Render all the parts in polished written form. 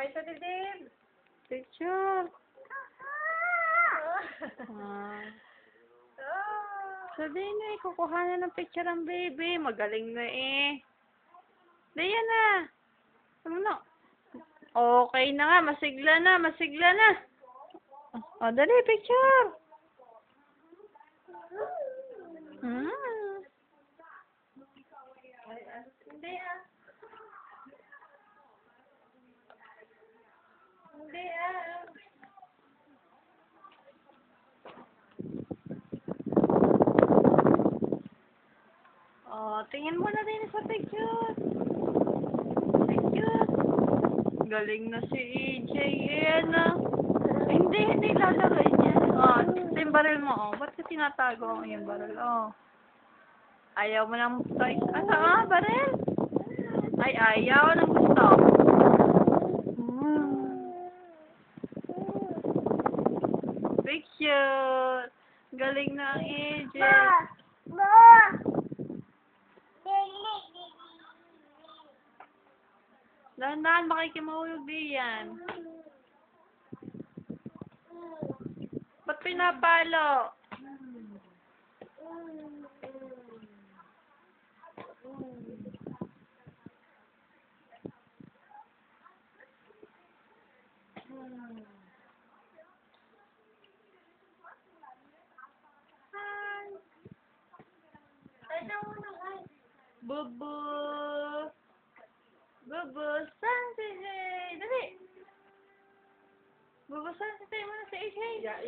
Why ito din? Picture. Sabihin na eh, kukuha na ng picture ang baby. Magaling na eh. Diyan na. Ano na? Okay na nga, masigla na, masigla na. O, dali, picture. Hindi ah. Hindi ah. O, tingin mo na din sa picture. Picture. Galing na si EJ. Ayan na. Hindi lalagay niya. O, ito yung baril mo. O, ba't ka tinatago ang iyong baril? O. Ayaw mo ng toys. Ano? Baril? Ay, ayaw ng gusto. Picture. Galing na ang EJ. Dahan-dahan, makikimahulog din yan. Ba't pinapalo? Bubu! Bubu, saan si EJ? Dali! Bubu, saan si tayo mo na si EJ? Ya.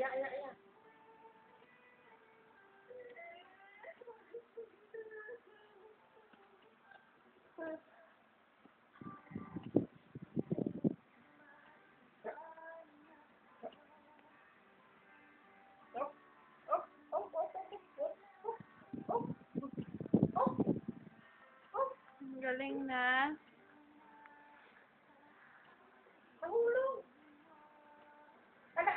Galing na. Nahulog. Ala.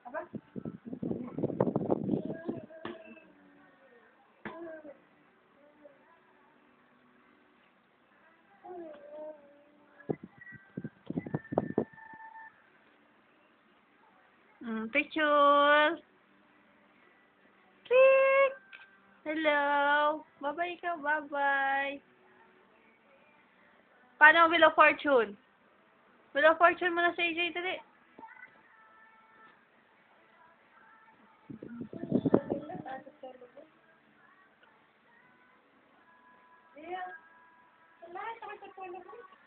Aba? Picture. Click. Hello. Bye-bye ka. Bye-bye. Paano Wheel of Fortune? Wheel of Fortune mo na sa EJ. Dali. Iya. Wala, takot sa tulog mo.